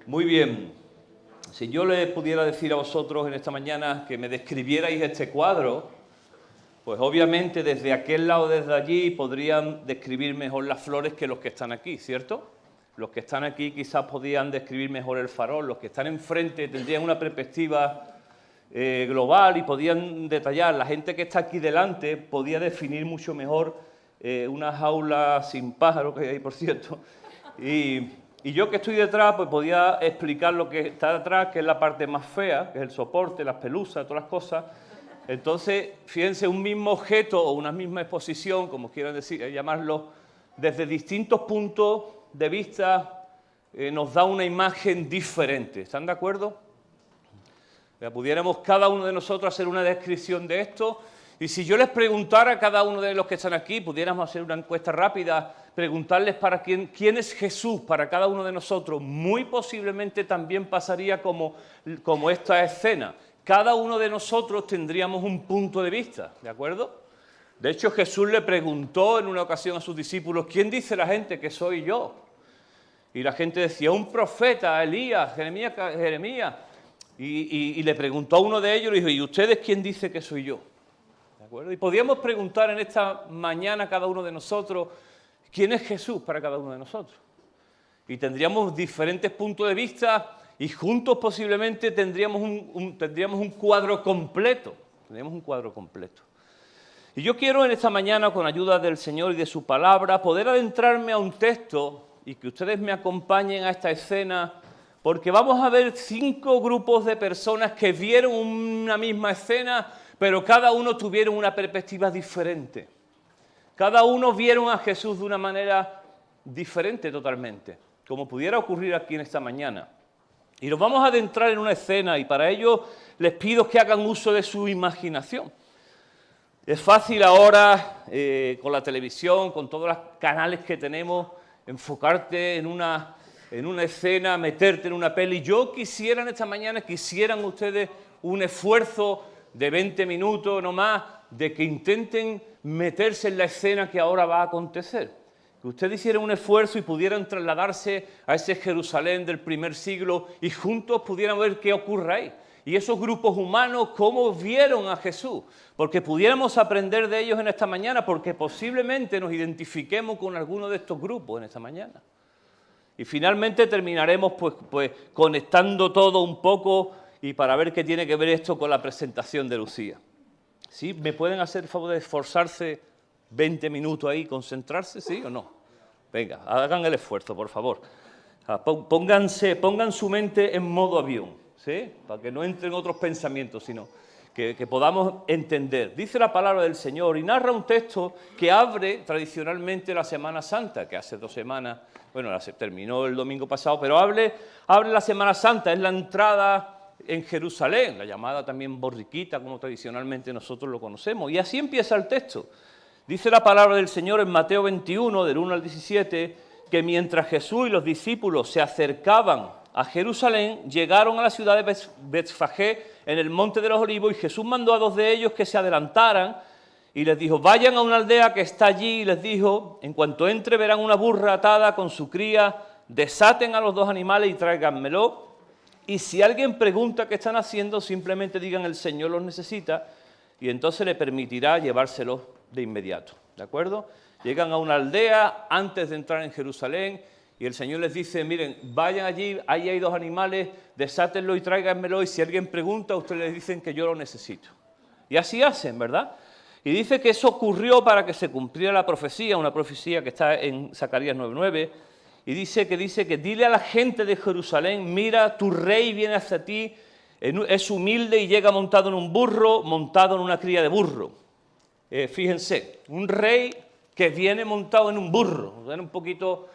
Muy bien. Si yo les pudiera decir a vosotros en esta mañana que me describierais este cuadro, pues obviamente desde aquel lado, desde allí, podrían describir mejor las flores que los que están aquí, ¿cierto? Los que están aquí quizás podían describir mejor el farol, los que están enfrente tendrían una perspectiva global y podían detallar. La gente que está aquí delante podía definir mucho mejor una jaula sin pájaro que hay ahí, por cierto. Y yo que estoy detrás, pues podía explicar lo que está detrás, que es la parte más fea, que es el soporte, las pelusas, todas las cosas. Entonces, fíjense, un mismo objeto o una misma exposición, como quieran decir, llamarlo, desde distintos puntos de vista nos da una imagen diferente. ¿Están de acuerdo? Pudiéramos cada uno de nosotros hacer una descripción de esto. Y si yo les preguntara a cada uno de los que están aquí, pudiéramos hacer una encuesta rápida, preguntarles para quién es Jesús para cada uno de nosotros, muy posiblemente también pasaría como esta escena. Cada uno de nosotros tendríamos un punto de vista, ¿de acuerdo? De hecho, Jesús le preguntó en una ocasión a sus discípulos, ¿quién dice la gente que soy yo? Y la gente decía, un profeta, Elías, Jeremías. Y le preguntó a uno de ellos, le dijo, ¿y ustedes quién dice que soy yo? ¿De acuerdo? Y podríamos preguntar en esta mañana a cada uno de nosotros, ¿quién es Jesús para cada uno de nosotros? Y tendríamos diferentes puntos de vista y juntos posiblemente tendríamos un cuadro completo. Tendríamos un cuadro completo. Y yo quiero en esta mañana, con ayuda del Señor y de su palabra, poder adentrarme a un texto y que ustedes me acompañen a esta escena, porque vamos a ver 5 grupos de personas que vieron una misma escena, pero cada uno tuvieron una perspectiva diferente. Cada uno vieron a Jesús de una manera diferente totalmente, como pudiera ocurrir aquí en esta mañana. Y nos vamos a adentrar en una escena y para ello les pido que hagan uso de su imaginación. Es fácil ahora, con la televisión, con todos los canales que tenemos, enfocarte en una escena, meterte en una peli. Yo quisiera en esta mañana, quisieran ustedes un esfuerzo de 20 minutos no más, de que intenten meterse en la escena que ahora va a acontecer. Que ustedes hicieran un esfuerzo y pudieran trasladarse a ese Jerusalén del primer siglo y juntos pudieran ver qué ocurre ahí. Y esos grupos humanos, cómo vieron a Jesús. Porque pudiéramos aprender de ellos en esta mañana, porque posiblemente nos identifiquemos con alguno de estos grupos en esta mañana. Y finalmente terminaremos pues conectando todo un poco y para ver qué tiene que ver esto con la presentación de Lucía. ¿Sí? ¿Me pueden hacer el favor de esforzarse 20 minutos ahí, concentrarse, sí o no? Venga, hagan el esfuerzo, por favor. Pongan su mente en modo avión, ¿sí? Para que no entren otros pensamientos, sino que podamos entender. Dice la palabra del Señor y narra un texto que abre tradicionalmente la Semana Santa, que hace 2 semanas, bueno, se terminó el domingo pasado, pero abre la Semana Santa, es la entrada en Jerusalén, la llamada también borriquita, como tradicionalmente nosotros lo conocemos. Y así empieza el texto. Dice la palabra del Señor en Mateo 21, del 1 al 17, que mientras Jesús y los discípulos se acercaban a Jerusalén, llegaron a la ciudad de Betfagé, en el Monte de los Olivos, y Jesús mandó a 2 de ellos que se adelantaran, y les dijo, vayan a una aldea que está allí, y les dijo, en cuanto entre verán una burra atada con su cría, desaten a los 2 animales y tráiganmelo. Y si alguien pregunta qué están haciendo, simplemente digan el Señor los necesita y entonces le permitirá llevárselos de inmediato. ¿De acuerdo? Llegan a una aldea antes de entrar en Jerusalén y el Señor les dice, miren, vayan allí, ahí hay 2 animales, desátenlo y tráiganmelo y si alguien pregunta, ustedes les dicen que yo lo necesito. Y así hacen, ¿verdad? Y dice que eso ocurrió para que se cumpliera la profecía, una profecía que está en Zacarías 9:9, y dice que dile a la gente de Jerusalén, mira, tu rey viene hacia ti, es humilde y llega montado en un burro, montado en una cría de burro. Fíjense, un rey que viene montado en un burro, es un poquito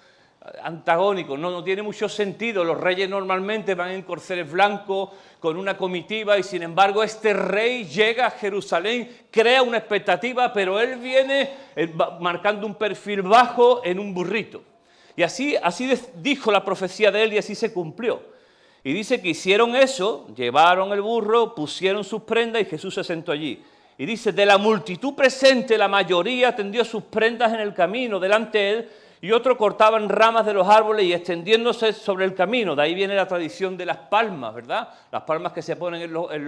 antagónico, no tiene mucho sentido. Los reyes normalmente van en corceles blancos, con una comitiva, y sin embargo este rey llega a Jerusalén, crea una expectativa, pero él viene marcando un perfil bajo en un burrito. Y así dijo la profecía de él y así se cumplió. Y dice que hicieron eso, llevaron el burro, pusieron sus prendas y Jesús se sentó allí. Y dice, de la multitud presente, la mayoría tendió sus prendas en el camino delante de él, y otros cortaban ramas de los árboles y extendiéndose sobre el camino. De ahí viene la tradición de las palmas, ¿verdad? Las palmas que se ponen en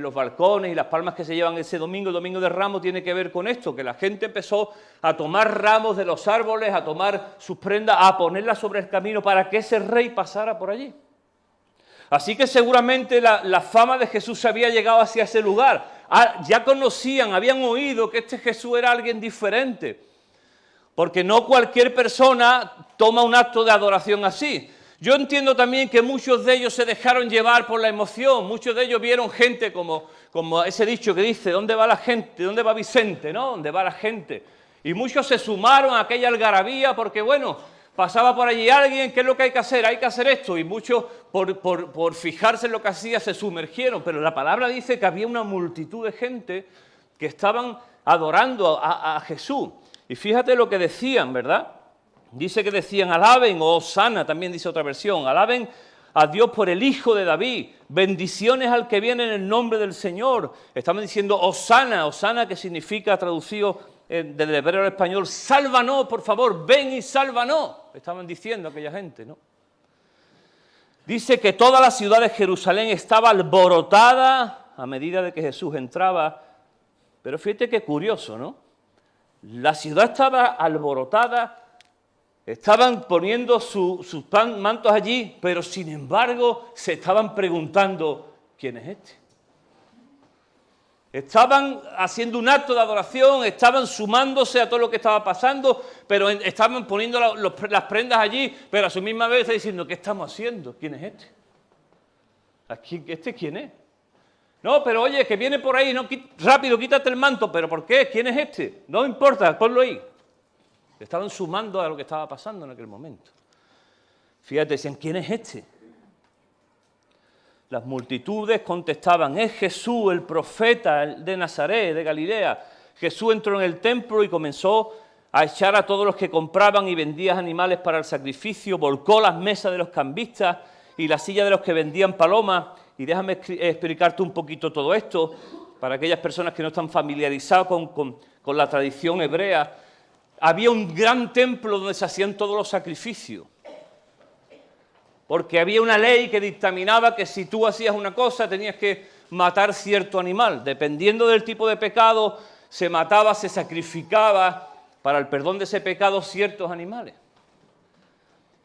los balcones y las palmas que se llevan ese domingo, el domingo de Ramos, tiene que ver con esto, que la gente empezó a tomar ramos de los árboles, a tomar sus prendas, a ponerlas sobre el camino para que ese rey pasara por allí. Así que seguramente la fama de Jesús había llegado hacia ese lugar. Ya conocían, habían oído que este Jesús era alguien diferente, porque no cualquier persona toma un acto de adoración así. Yo entiendo también que muchos de ellos se dejaron llevar por la emoción, muchos de ellos vieron gente como ese dicho que dice, ¿dónde va la gente? ¿Dónde va Vicente? ¿No? ¿Dónde va la gente? Y muchos se sumaron a aquella algarabía porque, bueno, pasaba por allí alguien, ¿qué es lo que hay que hacer? Hay que hacer esto. Y muchos, por fijarse en lo que hacía, se sumergieron. Pero la palabra dice que había una multitud de gente que estaban adorando a Jesús. Y fíjate lo que decían, ¿verdad? Dice que decían, alaben, o hosana, también dice otra versión, alaben a Dios por el Hijo de David, bendiciones al que viene en el nombre del Señor. Estaban diciendo hosana, hosana que significa, traducido del hebreo al español, sálvanos, por favor, ven y sálvanos. Estaban diciendo aquella gente, ¿no? Dice que toda la ciudad de Jerusalén estaba alborotada a medida de que Jesús entraba. Pero fíjate qué curioso, ¿no? La ciudad estaba alborotada, estaban poniendo sus mantos allí, pero sin embargo se estaban preguntando, ¿quién es este? Estaban haciendo un acto de adoración, estaban sumándose a todo lo que estaba pasando, pero estaban poniendo las prendas allí, pero a su misma vez está diciendo, ¿qué estamos haciendo? ¿Quién es este? ¿Este quién es? No, pero oye, que viene por ahí, no, rápido, quítate el manto, ¿pero por qué? ¿Quién es este? No importa, ponlo ahí. Estaban sumando a lo que estaba pasando en aquel momento. Fíjate, decían, ¿quién es este? Las multitudes contestaban, es Jesús, el profeta de Nazaret, de Galilea. Jesús entró en el templo y comenzó a echar a todos los que compraban y vendían animales para el sacrificio, volcó las mesas de los cambistas y las sillas de los que vendían palomas. Y déjame explicarte un poquito todo esto, para aquellas personas que no están familiarizadas con la tradición hebrea. Había un gran templo donde se hacían todos los sacrificios. Porque había una ley que dictaminaba que si tú hacías una cosa tenías que matar cierto animal. Dependiendo del tipo de pecado, se mataba, se sacrificaba para el perdón de ese pecado ciertos animales.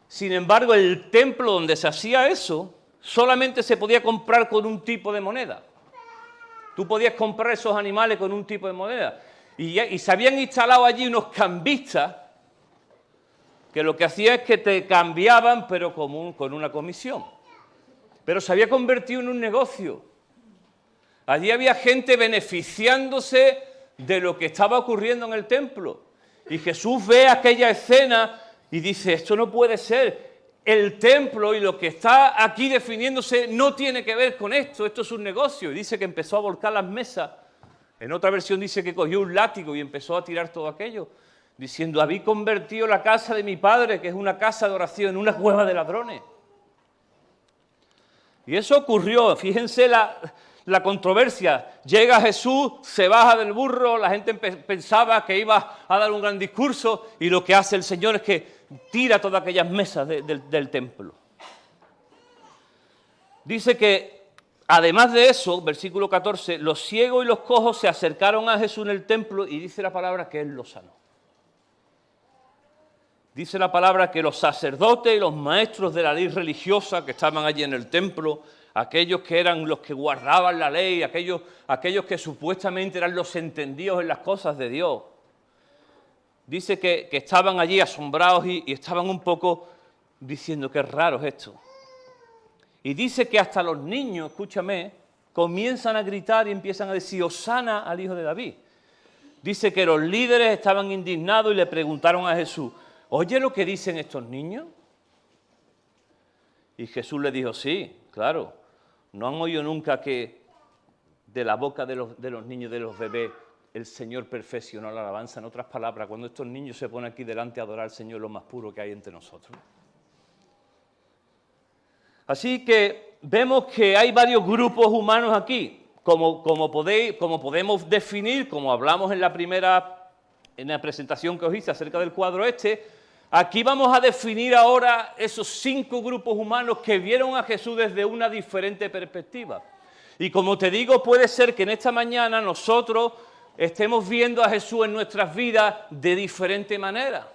Sin embargo, el templo donde se hacía eso solamente se podía comprar con un tipo de moneda. Tú podías comprar esos animales con un tipo de moneda. Y se habían instalado allí unos cambistas que lo que hacía es que te cambiaban, pero con una comisión. Pero se había convertido en un negocio. Allí había gente beneficiándose de lo que estaba ocurriendo en el templo. Y Jesús ve aquella escena y dice, esto no puede ser. El templo y lo que está aquí definiéndose no tiene que ver con esto es un negocio. Y dice que empezó a volcar las mesas. En otra versión dice que cogió un látigo y empezó a tirar todo aquello, diciendo, habéis convertido la casa de mi padre, que es una casa de oración, en una cueva de ladrones. Y eso ocurrió, fíjense la controversia. Llega Jesús, se baja del burro, la gente pensaba que iba a dar un gran discurso y lo que hace el Señor es que tira todas aquellas mesas del templo. Dice que, además de eso, versículo 14, los ciegos y los cojos se acercaron a Jesús en el templo y dice la palabra que Él los sanó. Dice la palabra que los sacerdotes y los maestros de la ley religiosa que estaban allí en el templo, aquellos que eran los que guardaban la ley, aquellos que supuestamente eran los entendidos en las cosas de Dios, dice que estaban allí asombrados y estaban un poco diciendo qué raro es esto. Y dice que hasta los niños, escúchame, comienzan a gritar y empiezan a decir, hosana al Hijo de David. Dice que los líderes estaban indignados y le preguntaron a Jesús, ¿oye lo que dicen estos niños? Y Jesús le dijo, sí, claro, no han oído nunca que de la boca de los niños, de los bebés, el Señor perfeccionó la alabanza. En otras palabras, cuando estos niños se ponen aquí delante a adorar al Señor, lo más puro que hay entre nosotros. Así que vemos que hay varios grupos humanos aquí, como podemos definir, como hablamos en la presentación que os hice acerca del cuadro este. Aquí vamos a definir ahora esos 5 grupos humanos que vieron a Jesús desde una diferente perspectiva. Y como te digo, puede ser que en esta mañana nosotros estemos viendo a Jesús en nuestras vidas de diferente manera.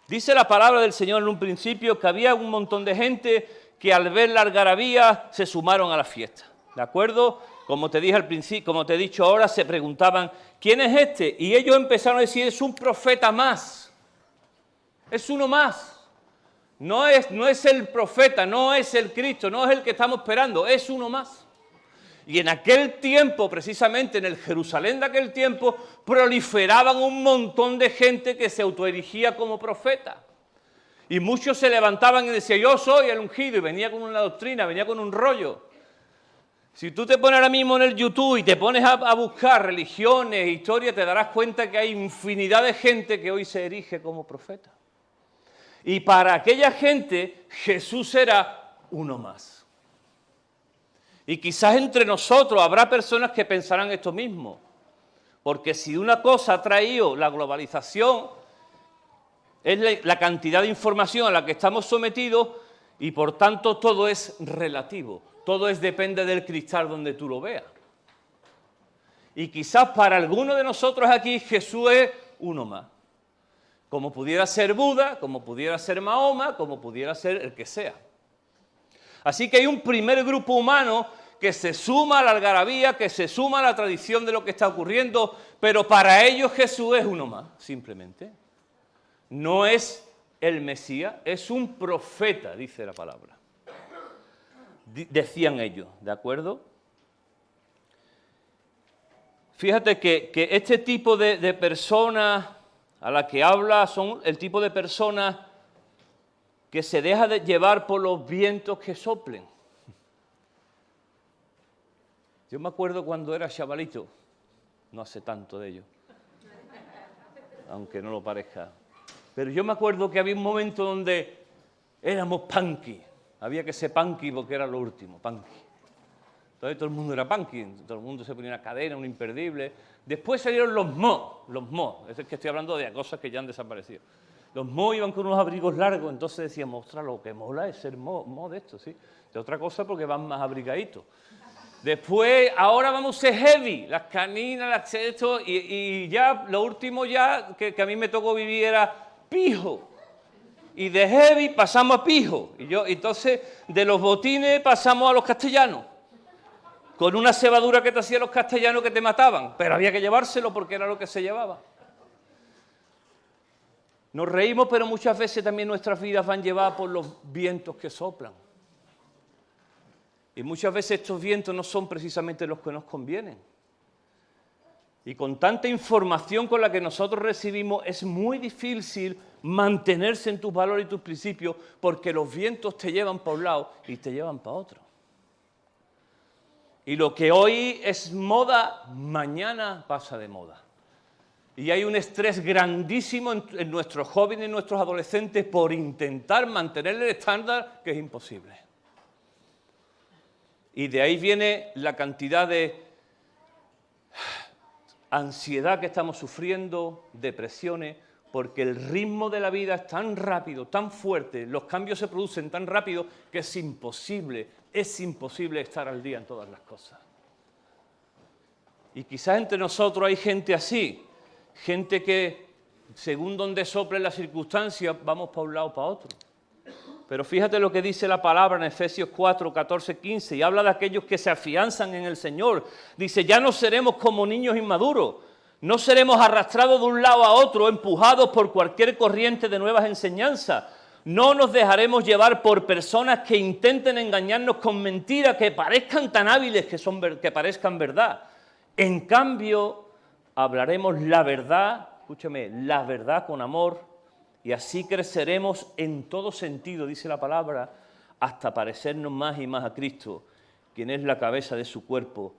Dice la palabra del Señor en un principio que había un montón de gente que al ver la algarabía se sumaron a la fiesta. ¿De acuerdo? Como te dije al principio, como te he dicho ahora, se preguntaban, ¿quién es este? Y ellos empezaron a decir, es un profeta más. Es uno más. No es el profeta, no es el Cristo, no es el que estamos esperando, es uno más. Y en aquel tiempo, precisamente en el Jerusalén de aquel tiempo, proliferaban un montón de gente que se autoerigía como profeta. Y muchos se levantaban y decían, yo soy el ungido, y venía con una doctrina, venía con un rollo. Si tú te pones ahora mismo en el YouTube y te pones a buscar religiones, historias, te darás cuenta que hay infinidad de gente que hoy se erige como profeta. Y para aquella gente, Jesús era uno más. Y quizás entre nosotros habrá personas que pensarán esto mismo. Porque si una cosa ha traído la globalización, es la cantidad de información a la que estamos sometidos y por tanto todo es relativo. Todo depende del cristal donde tú lo veas. Y quizás para algunos de nosotros aquí Jesús es uno más. Como pudiera ser Buda, como pudiera ser Mahoma, como pudiera ser el que sea. Así que hay un primer grupo humano que se suma a la algarabía, que se suma a la tradición de lo que está ocurriendo, pero para ellos Jesús es uno más, simplemente. No es el Mesías, es un profeta, dice la palabra. Decían ellos, ¿de acuerdo? Fíjate que este tipo de personas a la que habla son el tipo de personas que se deja de llevar por los vientos que soplen. Yo me acuerdo cuando era chavalito, no hace tanto de ello, aunque no lo parezca, pero yo me acuerdo que había un momento donde éramos punky, había que ser punky porque era lo último, punky. Entonces todo el mundo era punky, todo el mundo se ponía una cadena, un imperdible. Después salieron los mo, es que estoy hablando de cosas que ya han desaparecido. Los mo iban con unos abrigos largos, entonces decíamos, ostras, lo que mola es ser mo de esto, ¿sí? De otra cosa porque van más abrigaditos. Después, ahora vamos a ser heavy, las caninas, esto, y ya, lo último ya que a mí me tocó vivir era pijo. Y de heavy pasamos a pijo. Entonces, de los botines pasamos a los castellanos. Con una cebadura que te hacían los castellanos que te mataban, pero había que llevárselo porque era lo que se llevaba. Nos reímos, pero muchas veces también nuestras vidas van llevadas por los vientos que soplan. Y muchas veces estos vientos no son precisamente los que nos convienen. Y con tanta información con la que nosotros recibimos, es muy difícil mantenerse en tus valores y tus principios, porque los vientos te llevan para un lado y te llevan para otro. Y lo que hoy es moda, mañana pasa de moda. Y hay un estrés grandísimo en nuestros jóvenes y en nuestros adolescentes por intentar mantener el estándar que es imposible. Y de ahí viene la cantidad de ansiedad que estamos sufriendo, depresiones, porque el ritmo de la vida es tan rápido, tan fuerte, los cambios se producen tan rápido que es imposible estar al día en todas las cosas. Y quizás entre nosotros hay gente así, gente que según donde soplen las circunstancias vamos para un lado o para otro. Pero fíjate lo que dice la palabra en Efesios 4, 14, 15, y habla de aquellos que se afianzan en el Señor. Dice, ya no seremos como niños inmaduros, no seremos arrastrados de un lado a otro, empujados por cualquier corriente de nuevas enseñanzas. No nos dejaremos llevar por personas que intenten engañarnos con mentiras que parezcan tan hábiles que parezcan verdad. En cambio, hablaremos la verdad, escúchame, la verdad con amor, y así creceremos en todo sentido, dice la palabra, hasta parecernos más y más a Cristo, quien es la cabeza de su cuerpo,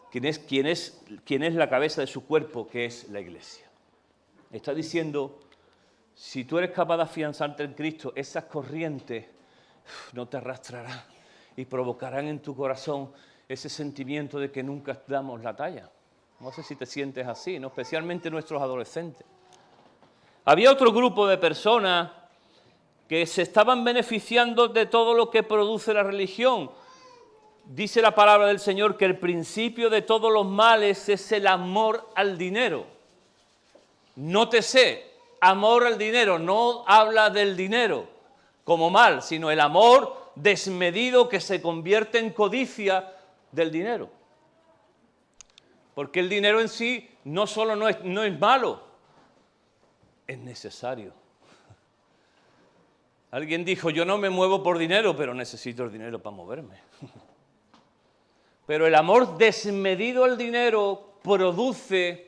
quien es la cabeza de su cuerpo, que es la Iglesia. Está diciendo, si tú eres capaz de afianzarte en Cristo, esas corrientes no te arrastrarán y provocarán en tu corazón ese sentimiento de que nunca damos la talla. No sé si te sientes así, ¿no? Especialmente nuestros adolescentes. Había otro grupo de personas que se estaban beneficiando de todo lo que produce la religión. Dice la palabra del Señor que el principio de todos los males es el amor al dinero. Nótese, amor al dinero, no habla del dinero como mal, sino el amor desmedido que se convierte en codicia del dinero. Porque el dinero en sí no solo no es malo, es necesario. Alguien dijo, yo no me muevo por dinero, pero necesito el dinero para moverme. Pero el amor desmedido al dinero produce,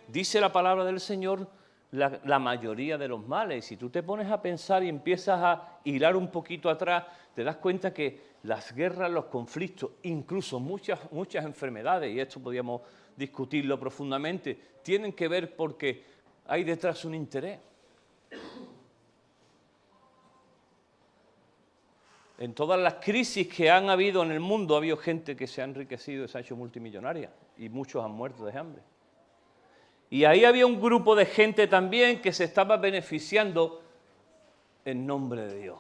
dice la palabra del Señor, la mayoría de los males. Y si tú te pones a pensar y empiezas a hilar un poquito atrás, te das cuenta que las guerras, los conflictos, incluso muchas enfermedades, y esto podríamos discutirlo profundamente, tienen que ver porque hay detrás un interés. En todas las crisis que han habido en el mundo ha habido gente que se ha enriquecido y se ha hecho multimillonaria y muchos han muerto de hambre. Y ahí había un grupo de gente también que se estaba beneficiando en nombre de Dios.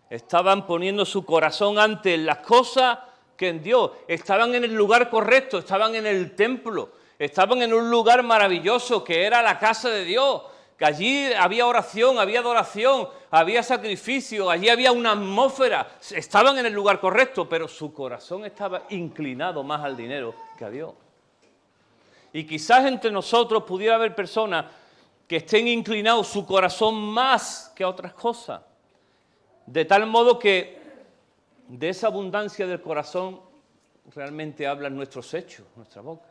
Estaban poniendo su corazón ante las cosas que en Dios. Estaban en el lugar correcto, estaban en el templo, estaban en un lugar maravilloso que era la casa de Dios. Que allí había oración, había adoración, había sacrificio, allí había una atmósfera. Estaban en el lugar correcto, pero su corazón estaba inclinado más al dinero que a Dios. Y quizás entre nosotros pudiera haber personas que estén inclinados su corazón más que a otras cosas. De tal modo que de esa abundancia del corazón realmente hablan nuestros hechos, nuestra boca.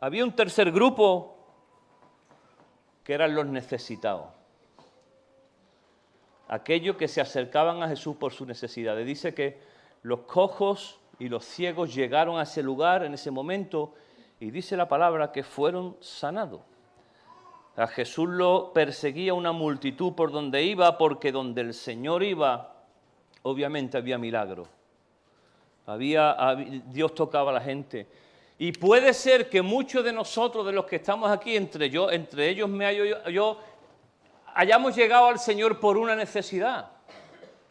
Había un tercer grupo que eran los necesitados. Aquellos que se acercaban a Jesús por sus necesidades. Dice que los cojos y los ciegos llegaron a ese lugar en ese momento y dice la palabra que fueron sanados. A Jesús lo perseguía una multitud por donde iba, porque donde el Señor iba, obviamente había milagros. Dios tocaba a la gente. Y puede ser que muchos de nosotros, de los que estamos aquí, entre ellos me hallo yo, hayamos llegado al Señor por una necesidad.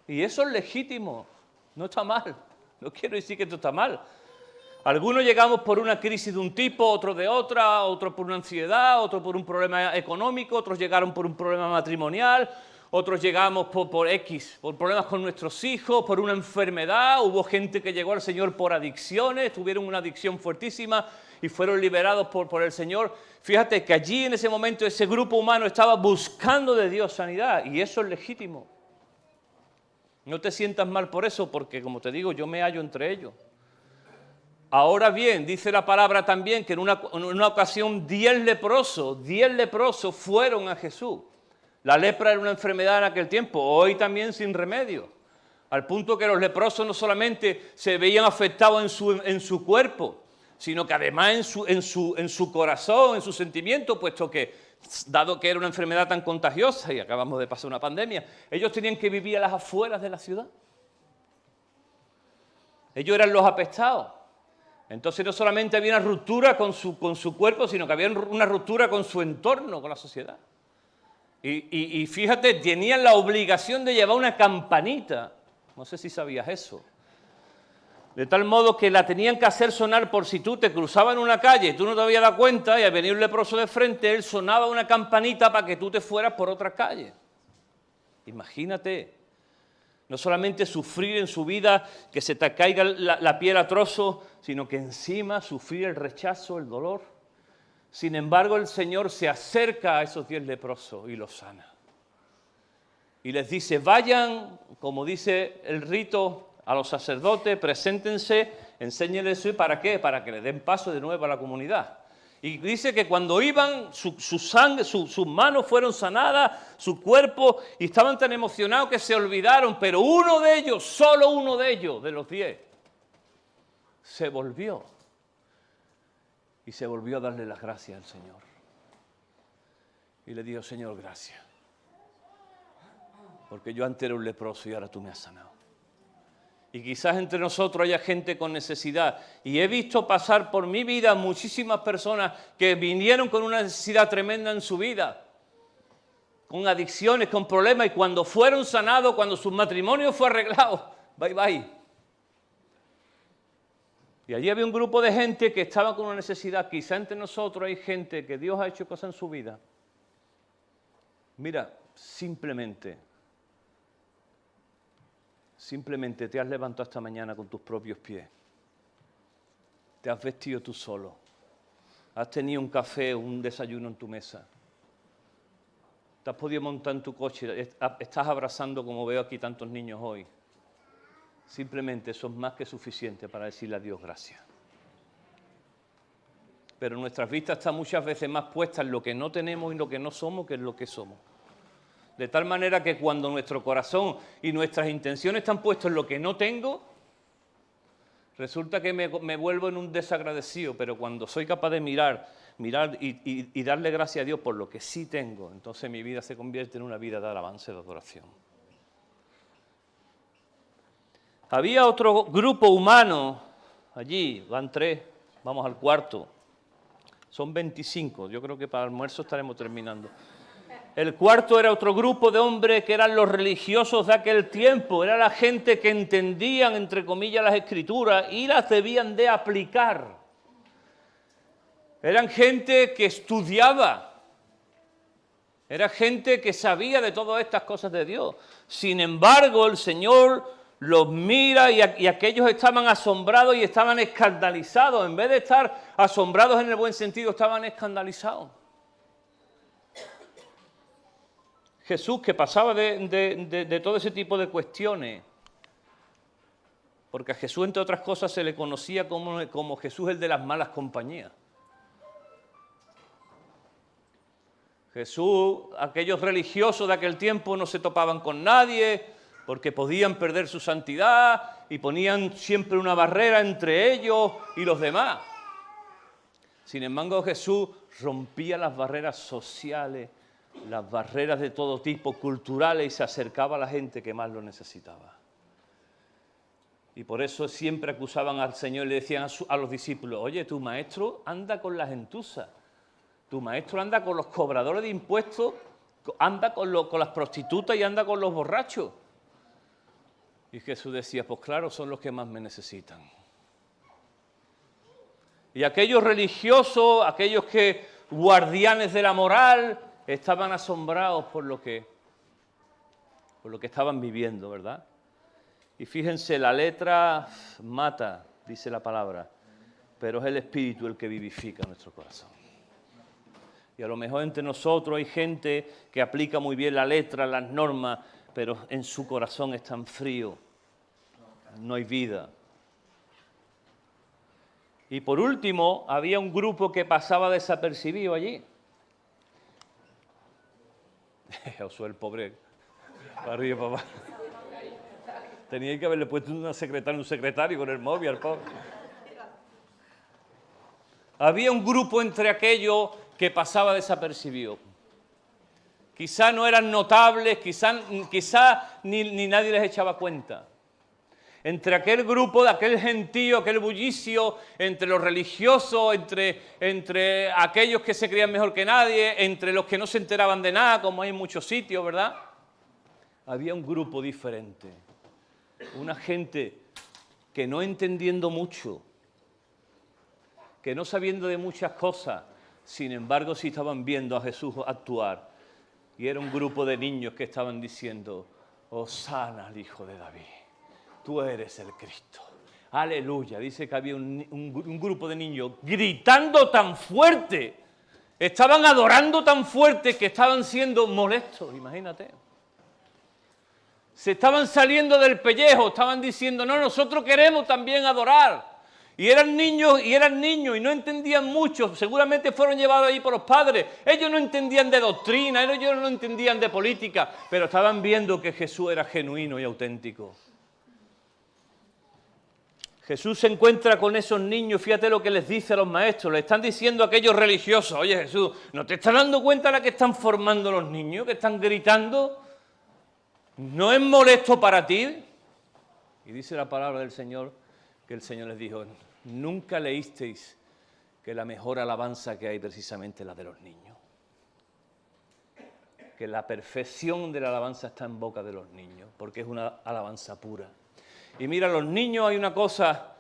Y eso es legítimo, no está mal. No quiero decir que esto está mal. Algunos llegamos por una crisis de un tipo, otros de otra, otros por una ansiedad, otros por un problema económico, otros llegaron por un problema matrimonial, otros llegamos por problemas con nuestros hijos, por una enfermedad. Hubo gente que llegó al Señor por adicciones, tuvieron una adicción fuertísima y fueron liberados por el Señor. Fíjate que allí en ese momento ese grupo humano estaba buscando de Dios sanidad y eso es legítimo. No te sientas mal por eso porque, como te digo, yo me hallo entre ellos. Ahora bien, dice la palabra también que en una ocasión 10 leprosos fueron a Jesús. La lepra era una enfermedad en aquel tiempo, hoy también sin remedio. Al punto que los leprosos no solamente se veían afectados en su cuerpo, sino que además en su corazón, en su sentimiento, puesto que, dado que era una enfermedad tan contagiosa, y acabamos de pasar una pandemia, ellos tenían que vivir a las afueras de la ciudad. Ellos eran los apestados. Entonces no solamente había una ruptura con su cuerpo, sino que había una ruptura con su entorno, con la sociedad. Y fíjate, tenían la obligación de llevar una campanita. No sé si sabías eso. De tal modo que la tenían que hacer sonar por si tú te cruzabas en una calle, tú no te habías dado cuenta y al venir un leproso de frente, él sonaba una campanita para que tú te fueras por otra calle. Imagínate. No solamente sufrir en su vida que se te caiga la piel a trozos, sino que encima sufrir el rechazo, el dolor. Sin embargo, el Señor se acerca a esos 10 leprosos y los sana. Y les dice, vayan, como dice el rito, a los sacerdotes, preséntense, enséñenles eso. ¿Para qué? Para que le den paso de nuevo a la comunidad. Y dice que cuando iban, sus manos fueron sanadas, su cuerpo, y estaban tan emocionados que se olvidaron, pero uno de ellos, solo uno de ellos, de los 10, se volvió. Y se volvió a darle las gracias al Señor. Y le dijo, Señor, gracias. Porque yo antes era un leproso y ahora tú me has sanado. Y quizás entre nosotros haya gente con necesidad. Y he visto pasar por mi vida muchísimas personas que vinieron con una necesidad tremenda en su vida, con adicciones, con problemas, y cuando fueron sanados, cuando su matrimonio fue arreglado, bye bye. Y allí había un grupo de gente que estaba con una necesidad. Quizá entre nosotros hay gente que Dios ha hecho cosas en su vida. Mira, simplemente te has levantado esta mañana con tus propios pies. Te has vestido tú solo. Has tenido un café, un desayuno en tu mesa. Te has podido montar en tu coche. Estás abrazando, como veo aquí, tantos niños hoy. Simplemente eso es más que suficiente para decirle a Dios gracias. Pero nuestras vistas están muchas veces más puestas en lo que no tenemos y lo que no somos que en lo que somos. De tal manera que cuando nuestro corazón y nuestras intenciones están puestos en lo que no tengo, resulta que me vuelvo en un desagradecido. Pero cuando soy capaz de mirar y darle gracias a Dios por lo que sí tengo, entonces mi vida se convierte en una vida de alabanza y de adoración. Había otro grupo humano allí, van 3, vamos al cuarto. Son 25, yo creo que para el almuerzo estaremos terminando. El cuarto era otro grupo de hombres que eran los religiosos de aquel tiempo, era la gente que entendían, entre comillas, las Escrituras y las debían de aplicar. Eran gente que estudiaba, era gente que sabía de todas estas cosas de Dios. Sin embargo, el Señor los mira y aquellos estaban asombrados y estaban escandalizados. En vez de estar asombrados en el buen sentido, estaban escandalizados. Jesús, que pasaba de todo ese tipo de cuestiones, porque a Jesús, entre otras cosas, se le conocía como Jesús el de las malas compañías. Jesús, aquellos religiosos de aquel tiempo no se topaban con nadie porque podían perder su santidad y ponían siempre una barrera entre ellos y los demás. Sin embargo, Jesús rompía las barreras sociales, las barreras de todo tipo, culturales, y se acercaba a la gente que más lo necesitaba. Y por eso siempre acusaban al Señor y le decían a los discípulos: oye, tu maestro anda con las gentuzas, tu maestro anda con los cobradores de impuestos, anda con las prostitutas y anda con los borrachos. Y Jesús decía: pues claro, son los que más me necesitan. Y aquellos religiosos, aquellos guardianes de la moral, estaban asombrados por lo que estaban viviendo, ¿verdad? Y fíjense, la letra mata, dice la palabra, pero es el Espíritu el que vivifica nuestro corazón. Y a lo mejor entre nosotros hay gente que aplica muy bien la letra, las normas, pero en su corazón están fríos, no hay vida. Y por último, había un grupo que pasaba desapercibido allí. Josué, el pobre, para arriba, papá. Tenía que haberle puesto un secretario con el móvil al pobre. Había un grupo entre aquellos que pasaba desapercibido. Quizá no eran notables, quizá ni nadie les echaba cuenta. Entre aquel grupo, de aquel gentío, aquel bullicio, entre los religiosos, entre aquellos que se creían mejor que nadie, entre los que no se enteraban de nada, como hay en muchos sitios, ¿verdad? Había un grupo diferente. Una gente que no entendiendo mucho, que no sabiendo de muchas cosas, sin embargo sí estaban viendo a Jesús actuar. Y era un grupo de niños que estaban diciendo: Hosana al Hijo de David, tú eres el Cristo. Aleluya. Dice que había un grupo de niños gritando tan fuerte, estaban adorando tan fuerte que estaban siendo molestos, imagínate. Se estaban saliendo del pellejo, estaban diciendo: no, nosotros queremos también adorar. Y eran niños y no entendían mucho, seguramente fueron llevados allí por los padres. Ellos no entendían de doctrina, ellos no entendían de política, pero estaban viendo que Jesús era genuino y auténtico. Jesús se encuentra con esos niños, fíjate lo que les dice a los maestros, le están diciendo a aquellos religiosos: oye Jesús, ¿no te estás dando cuenta de la que están formando los niños, que están gritando? ¿No es molesto para ti? Y dice la palabra del Señor que el Señor les dijo, nunca leísteis que la mejor alabanza que hay precisamente es la de los niños. Que la perfección de la alabanza está en boca de los niños, porque es una alabanza pura. Y mira, los niños hay una cosa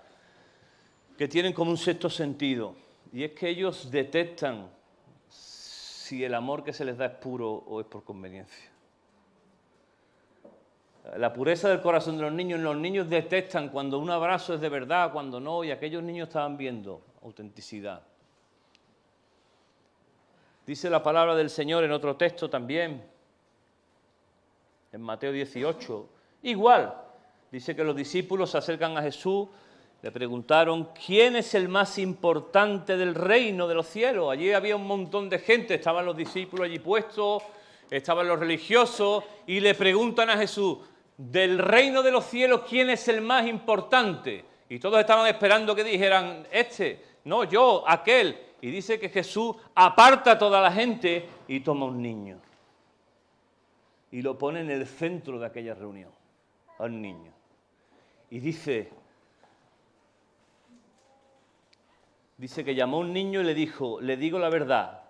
que tienen como un sexto sentido, y es que ellos detectan si el amor que se les da es puro o es por conveniencia. La pureza del corazón de los niños detectan cuando un abrazo es de verdad, cuando no, y aquellos niños estaban viendo autenticidad. Dice la palabra del Señor en otro texto también, en Mateo 18, igual, dice que los discípulos se acercan a Jesús, le preguntaron, ¿quién es el más importante del reino de los cielos? Allí había un montón de gente, estaban los discípulos allí puestos, estaban los religiosos, y le preguntan a Jesús, del reino de los cielos, ¿quién es el más importante? Y todos estaban esperando que dijeran, no, yo, aquel. Y dice que Jesús aparta a toda la gente y toma un niño. Y lo pone en el centro de aquella reunión, a un niño. Y dice que llamó a un niño y le dijo, le digo la verdad,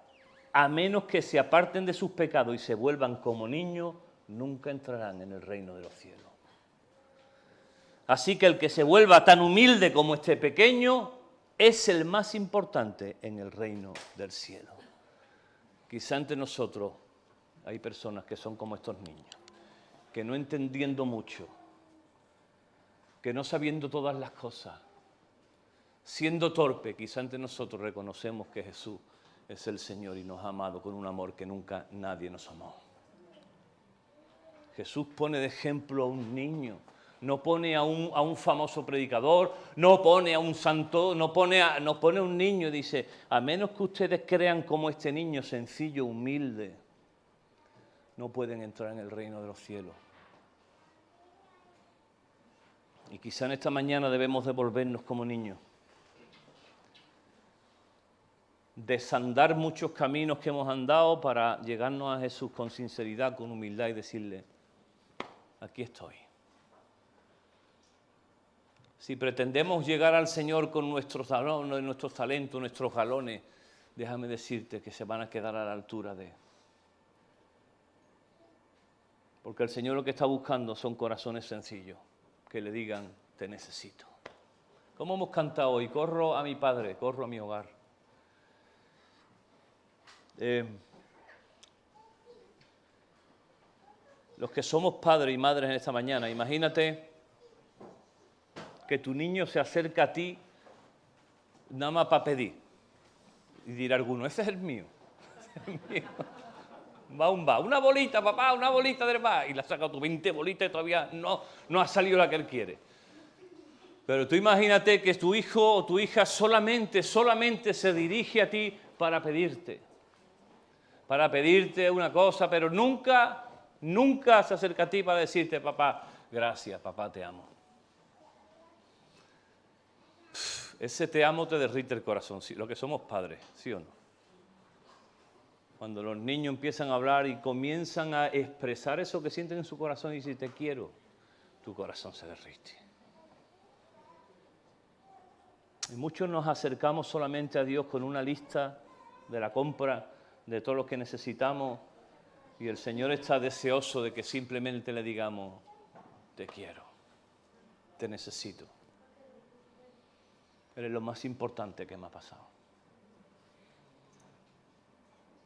a menos que se aparten de sus pecados y se vuelvan como niños, nunca entrarán en el reino de los cielos. Así que el que se vuelva tan humilde como este pequeño es el más importante en el reino del cielo. Quizá entre nosotros hay personas que son como estos niños, que no entendiendo mucho, que no sabiendo todas las cosas, siendo torpe, quizá entre nosotros reconocemos que Jesús es el Señor y nos ha amado con un amor que nunca nadie nos amó. Jesús pone de ejemplo a un niño, no pone a un famoso predicador, no pone a un santo, no pone a un niño, dice, a menos que ustedes crean como este niño sencillo, humilde, no pueden entrar en el reino de los cielos. Y quizá en esta mañana debemos devolvernos como niños, desandar muchos caminos que hemos andado para llegarnos a Jesús con sinceridad, con humildad y decirle, aquí estoy. Si pretendemos llegar al Señor con nuestros talentos, nuestros galones, déjame decirte que se van a quedar a la altura de... Porque el Señor lo que está buscando son corazones sencillos, que le digan, te necesito. ¿Cómo hemos cantado hoy? Corro a mi Padre, corro a mi hogar. Los que somos padres y madres en esta mañana, imagínate que tu niño se acerca a ti nada más para pedir. Y dirá alguno, ese es el mío. Va, una bolita, papá, una bolita del bar. Y la saca tu 20 bolitas y todavía no ha salido la que él quiere. Pero tú imagínate que tu hijo o tu hija solamente se dirige a ti para pedirte una cosa, pero nunca se acerca a ti para decirte, papá, gracias, papá, te amo. Ese te amo te derrite el corazón, ¿sí? Lo que somos padres, ¿sí o no? Cuando los niños empiezan a hablar y comienzan a expresar eso que sienten en su corazón y dicen, te quiero, tu corazón se derrite. Y muchos nos acercamos solamente a Dios con una lista de la compra de todo lo que necesitamos y el Señor está deseoso de que simplemente le digamos, te quiero, te necesito. Eres lo más importante que me ha pasado.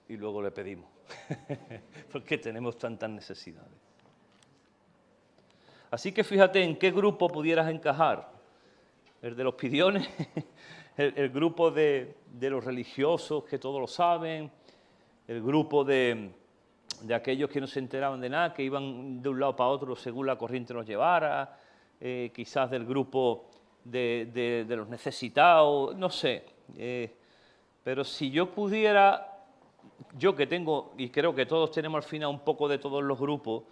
Y luego le pedimos, porque tenemos tantas necesidades. Así que fíjate en qué grupo pudieras encajar. El de los pidiones, el grupo de los religiosos que todo lo saben, el grupo de aquellos que no se enteraban de nada, que iban de un lado para otro según la corriente los llevara, quizás del grupo de los necesitados, no sé. Pero si yo pudiera, yo que tengo, y creo que todos tenemos al final un poco de todos los grupos,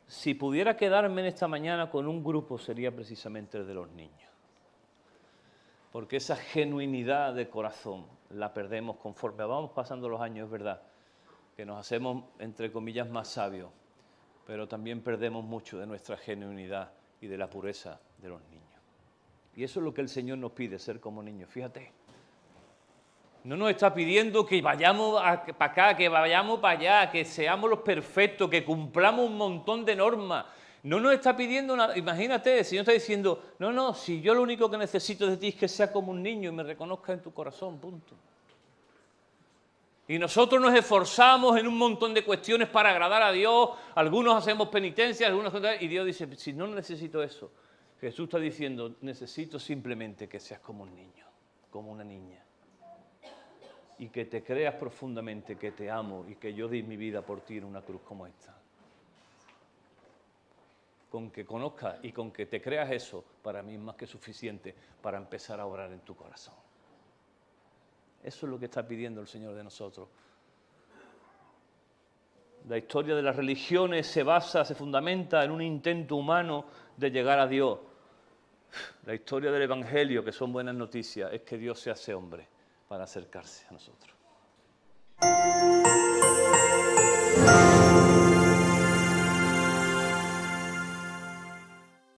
si pudiera quedarme en esta mañana con un grupo sería precisamente el de los niños. Porque esa genuinidad de corazón la perdemos conforme vamos pasando los años, es verdad, que nos hacemos, entre comillas, más sabios, pero también perdemos mucho de nuestra genuinidad y de la pureza de los niños. Y eso es lo que el Señor nos pide, ser como niños. Fíjate, no nos está pidiendo que vayamos para acá, que vayamos para allá, que seamos los perfectos, que cumplamos un montón de normas. No nos está pidiendo nada. Imagínate, el Señor está diciendo, no, si yo lo único que necesito de ti es que sea como un niño y me reconozca en tu corazón, punto. Y nosotros nos esforzamos en un montón de cuestiones para agradar a Dios, algunos hacemos penitencias, algunos... Y Dios dice, si no necesito eso, Jesús está diciendo, necesito simplemente que seas como un niño, como una niña. Y que te creas profundamente que te amo y que yo di mi vida por ti en una cruz como esta. Con que conozcas y con que te creas eso, para mí es más que suficiente para empezar a orar en tu corazón. Eso es lo que está pidiendo el Señor de nosotros. La historia de las religiones se fundamenta en un intento humano de llegar a Dios. La historia del Evangelio, que son buenas noticias, es que Dios se hace hombre para acercarse a nosotros.